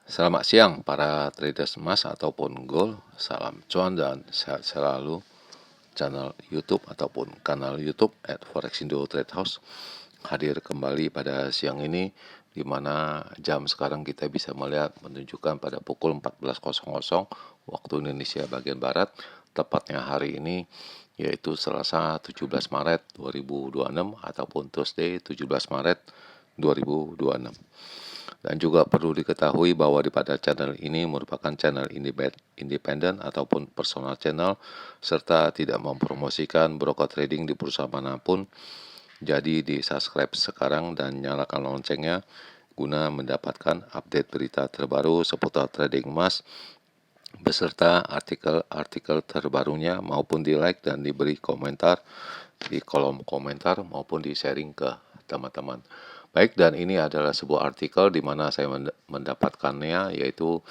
Selamat siang para traders emas ataupun gold. Salam cuan dan sehat selalu. Channel YouTube ataupun kanal YouTube @forexindo Trade House hadir kembali pada siang ini, di mana jam sekarang kita bisa melihat menunjukkan pada pukul 14.00 waktu Indonesia bagian Barat, tepatnya hari ini yaitu Selasa 17 Maret 2026 ataupun Tuesday 17 Maret 2026. Dan juga perlu diketahui bahwa pada channel ini merupakan channel independen ataupun personal channel, serta tidak mempromosikan broker trading di perusahaan manapun. Jadi di subscribe sekarang dan nyalakan loncengnya guna mendapatkan update berita terbaru seputar trading emas beserta artikel-artikel terbarunya, maupun di like dan diberi komentar di kolom komentar maupun di sharing ke teman-teman. Baik, dan ini adalah sebuah artikel di mana saya mendapatkannya, yaitu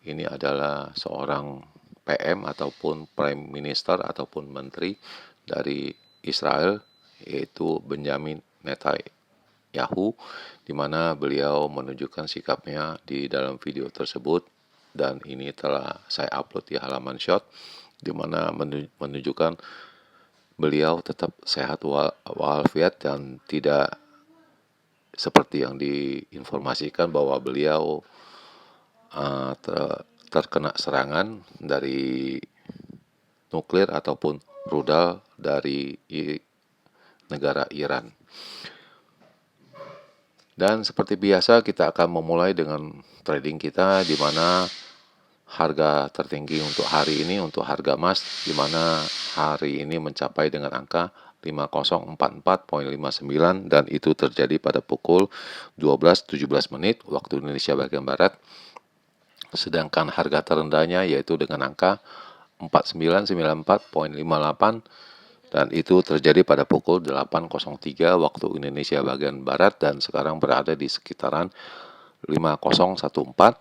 ini adalah seorang PM ataupun Prime Minister ataupun Menteri dari Israel, yaitu Benjamin Netanyahu, di mana beliau menunjukkan sikapnya di dalam video tersebut, dan ini telah saya upload di halaman short, di mana menunjukkan beliau tetap sehat walafiat dan tidak seperti yang diinformasikan bahwa beliau terkena serangan dari nuklir ataupun rudal dari negara Iran. Dan seperti biasa kita akan memulai dengan trading kita, di mana harga tertinggi untuk hari ini untuk harga emas, di mana hari ini mencapai dengan angka 5044.59, dan itu terjadi pada pukul 12.17 menit waktu Indonesia bagian Barat. Sedangkan harga terendahnya yaitu dengan angka 4994.58, dan itu terjadi pada pukul 8.03 waktu Indonesia bagian Barat, dan sekarang berada di sekitaran 5014.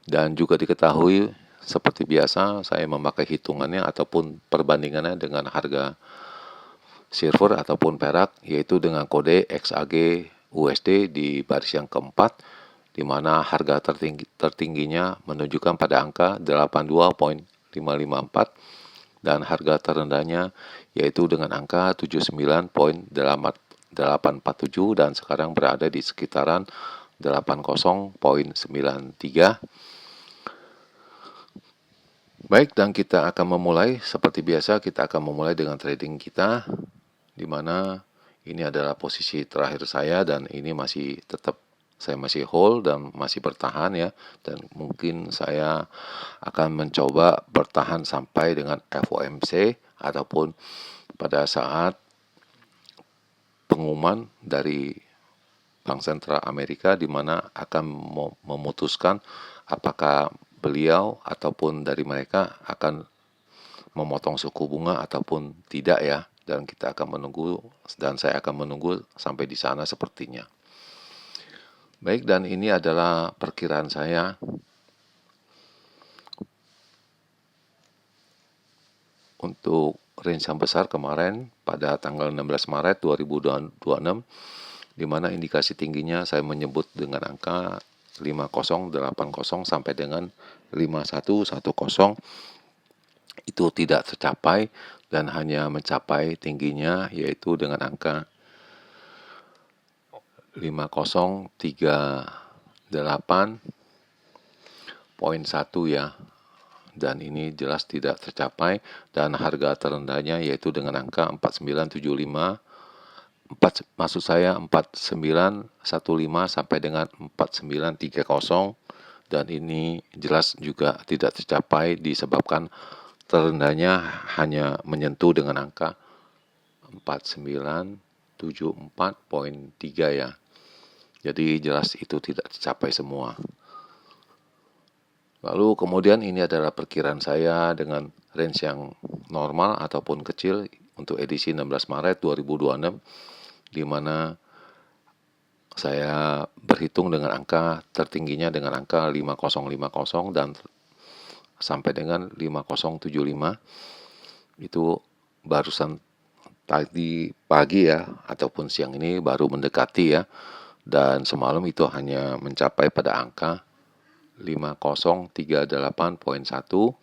Dan juga diketahui seperti biasa saya memakai hitungannya ataupun perbandingannya dengan harga silver ataupun perak, yaitu dengan kode XAG USD di baris yang keempat, di mana harga tertingginya menunjukkan pada angka 82.554 dan harga terendahnya yaitu dengan angka 79.847, dan sekarang berada di sekitaran 80.93. Baik, dan kita akan memulai seperti biasa. Kita akan memulai dengan trading kita, di mana ini adalah posisi terakhir saya, dan ini saya masih hold dan masih bertahan ya, dan mungkin saya akan mencoba bertahan sampai dengan FOMC ataupun pada saat pengumuman dari Bank Sentral Amerika, di mana akan memutuskan apakah beliau ataupun dari mereka akan memotong suku bunga ataupun tidak ya, dan kita akan menunggu, dan saya akan menunggu sampai di sana sepertinya. Baik, dan ini adalah perkiraan saya untuk range yang besar kemarin pada tanggal 16 Maret 2026, di mana indikasi tingginya saya menyebut dengan angka 5080 sampai dengan 5110. Itu tidak tercapai dan hanya mencapai tingginya yaitu dengan angka 5038.1 ya, dan ini jelas tidak tercapai, dan harga terendahnya yaitu dengan angka 4975, maksud saya 4915 sampai dengan 4930, dan ini jelas juga tidak tercapai disebabkan terendahnya hanya menyentuh dengan angka 4974.3 ya. Jadi jelas itu tidak tercapai semua. Lalu kemudian ini adalah perkiraan saya dengan range yang normal ataupun kecil untuk edisi 16 Maret 2026, di mana saya berhitung dengan angka tertingginya dengan angka 5050 dan sampai dengan 5075. Itu barusan tadi pagi ya, ataupun siang ini baru mendekati ya, dan semalam itu hanya mencapai pada angka 5038.1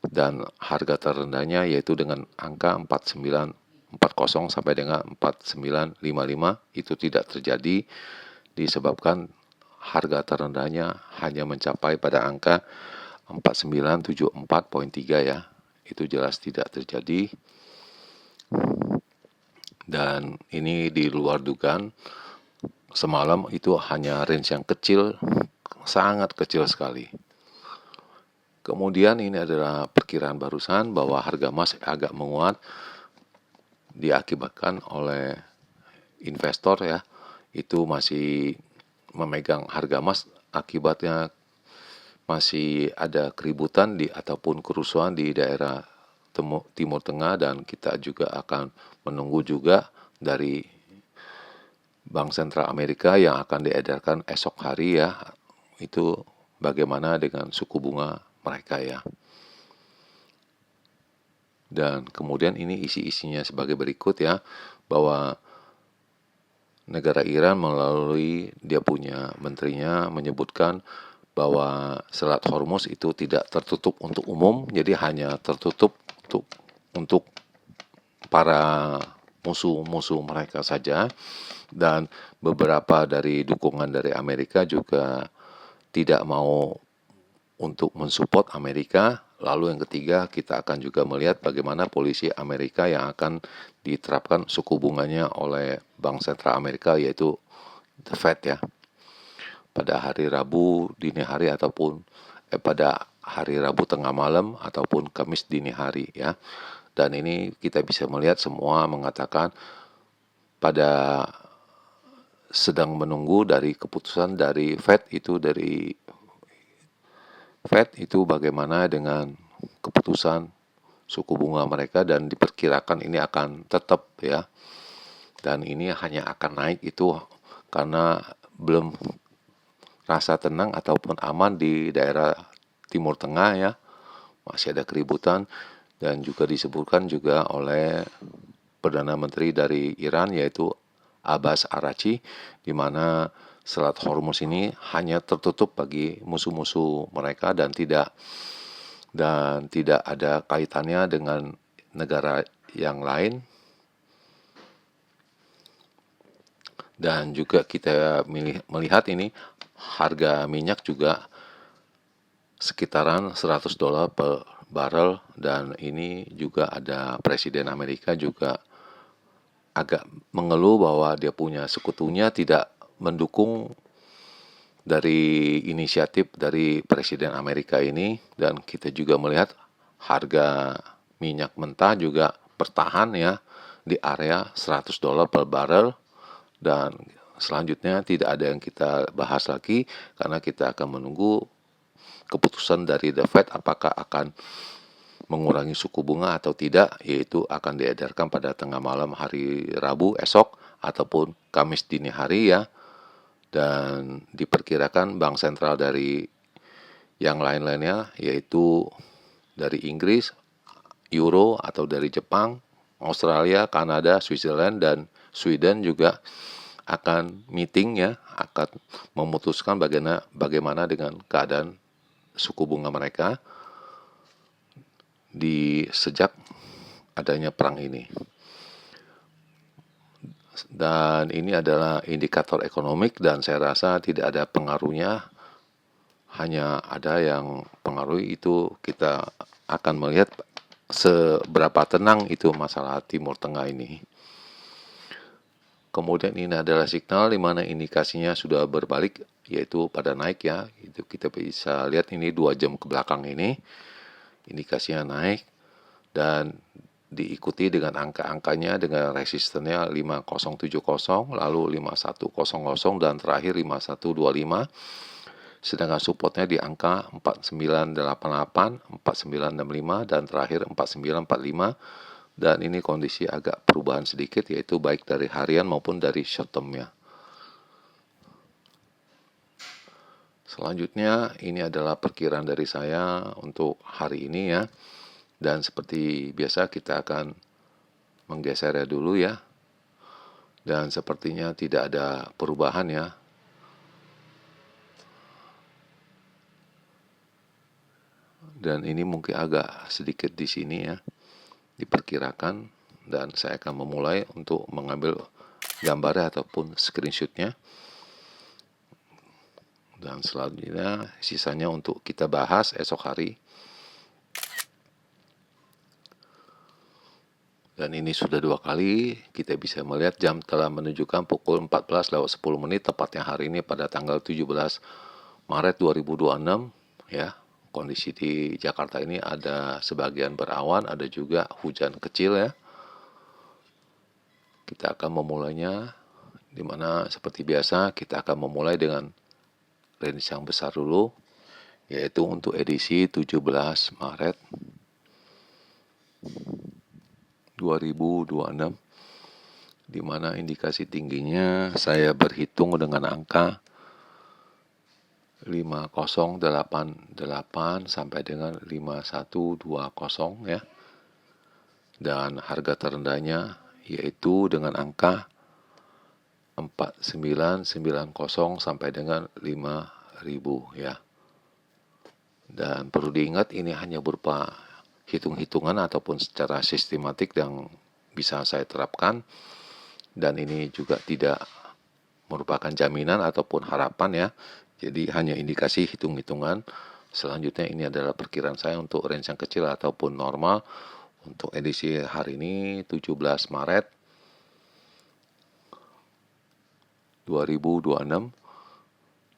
dan harga terendahnya yaitu dengan angka 4940 sampai dengan 4955 itu tidak terjadi disebabkan harga terendahnya hanya mencapai pada angka 4974.3 ya. Itu jelas tidak terjadi. Dan ini di luar dugaan. Semalam itu hanya range yang kecil, sangat kecil sekali. Kemudian ini adalah perkiraan barusan bahwa harga emas agak menguat diakibatkan oleh investor ya. Itu masih memegang harga emas akibatnya masih ada keributan ataupun kerusuhan di daerah Timur Tengah dan kita juga akan menunggu juga dari Bank Sentral Amerika yang akan diedarkan esok hari ya. Itu bagaimana dengan suku bunga mereka ya. Dan kemudian ini isi-isinya sebagai berikut ya, bahwa negara Iran melalui dia punya menterinya menyebutkan bahwa Selat Hormuz itu tidak tertutup untuk umum, jadi hanya tertutup untuk para musuh-musuh mereka saja. Dan beberapa dari dukungan dari Amerika juga tidak mau untuk mensupport Amerika. Lalu yang ketiga kita akan juga melihat bagaimana polisi Amerika yang akan diterapkan suku bunganya oleh Bank Sentral Amerika yaitu The Fed ya. Pada hari Rabu dini hari ataupun pada hari Rabu tengah malam ataupun Kamis dini hari ya. Dan ini kita bisa melihat semua mengatakan pada sedang menunggu dari keputusan dari Fed itu bagaimana dengan keputusan suku bunga mereka dan diperkirakan ini akan tetap ya. Dan ini hanya akan naik itu karena belum rasa tenang ataupun aman di daerah Timur Tengah ya. Masih ada keributan dan juga disebutkan juga oleh Perdana Menteri dari Iran yaitu Abbas Araghchi di mana Selat Hormuz ini hanya tertutup bagi musuh-musuh mereka dan tidak ada kaitannya dengan negara yang lain. Dan juga kita melihat ini harga minyak juga sekitaran $100 per barrel dan ini juga ada Presiden Amerika juga agak mengeluh bahwa dia punya sekutunya tidak mendukung dari inisiatif dari Presiden Amerika ini dan kita juga melihat harga minyak mentah juga bertahan ya di area $100 per barrel dan selanjutnya tidak ada yang kita bahas lagi karena kita akan menunggu keputusan dari The Fed apakah akan mengurangi suku bunga atau tidak, yaitu akan diedarkan pada tengah malam hari Rabu esok ataupun Kamis dini hari ya. Dan diperkirakan bank sentral dari yang lain-lainnya yaitu dari Inggris, Euro atau dari Jepang, Australia, Kanada, Switzerland dan Sweden juga akan meeting ya, akan memutuskan bagaimana dengan keadaan suku bunga mereka di sejak adanya perang ini. Dan ini adalah indikator ekonomik dan saya rasa tidak ada pengaruhnya, hanya ada yang pengaruh itu kita akan melihat seberapa tenang itu masalah Timur Tengah ini. Kemudian ini adalah signal di mana indikasinya sudah berbalik yaitu pada naik ya. Itu kita bisa lihat ini 2 jam ke belakang ini indikasinya naik dan diikuti dengan angka-angkanya dengan resistennya 5070 lalu 5100 dan terakhir 5125 sedangkan supportnya di angka 4988 4965 dan terakhir 4945 dan ini kondisi agak perubahan sedikit yaitu baik dari harian maupun dari short term-nya. Selanjutnya ini adalah perkiraan dari saya untuk hari ini ya. Dan seperti biasa kita akan menggesernya dulu ya. Dan sepertinya tidak ada perubahan ya. Dan ini mungkin agak sedikit di sini ya, diperkirakan, dan saya akan memulai untuk mengambil gambarnya ataupun screenshotnya. Dan selanjutnya sisanya untuk kita bahas esok hari. Dan ini sudah 2 kali kita bisa melihat jam telah menunjukkan pukul 14:10 tepatnya hari ini pada tanggal 17 Maret 2026 ya. Kondisi di Jakarta ini ada sebagian berawan, ada juga hujan kecil ya. Kita akan memulainya, dimana seperti biasa kita akan memulai dengan range yang besar dulu, yaitu untuk edisi 17 Maret 2026, di mana indikasi tingginya saya berhitung dengan angka 5088 sampai dengan 5120 ya. Dan harga terendahnya yaitu dengan angka 4990 sampai dengan 5000 ya. Dan perlu diingat ini hanya berupa hitung-hitungan ataupun secara sistematik yang bisa saya terapkan, dan ini juga tidak merupakan jaminan ataupun harapan ya. Jadi hanya indikasi hitung-hitungan. Selanjutnya ini adalah perkiraan saya untuk range yang kecil ataupun normal untuk edisi hari ini 17 Maret 2026,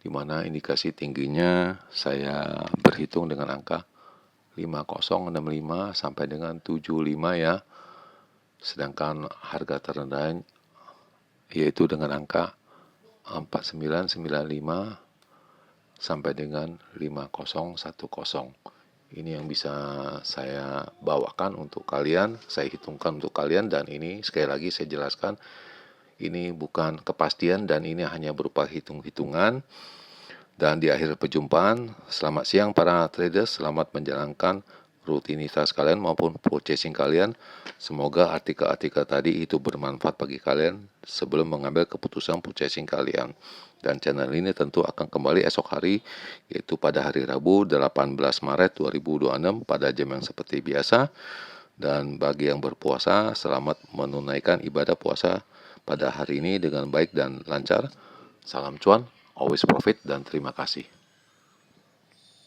di mana indikasi tingginya saya berhitung dengan angka 5065 sampai dengan 75 ya. Sedangkan harga terendah yaitu dengan angka 4995 sampai dengan 5010. Ini yang bisa saya bawakan untuk kalian, saya hitungkan untuk kalian, dan ini sekali lagi saya jelaskan, ini bukan kepastian dan ini hanya berupa hitung-hitungan. Dan di akhir perjumpaan, selamat siang para traders, selamat menjalankan rutinitas kalian maupun purchasing kalian. Semoga artikel-artikel tadi itu bermanfaat bagi kalian sebelum mengambil keputusan purchasing kalian. Dan channel ini tentu akan kembali esok hari, yaitu pada hari Rabu 18 Maret 2026 pada jam yang seperti biasa. Dan bagi yang berpuasa, selamat menunaikan ibadah puasa pada hari ini dengan baik dan lancar. Salam cuan, always profit, dan terima kasih.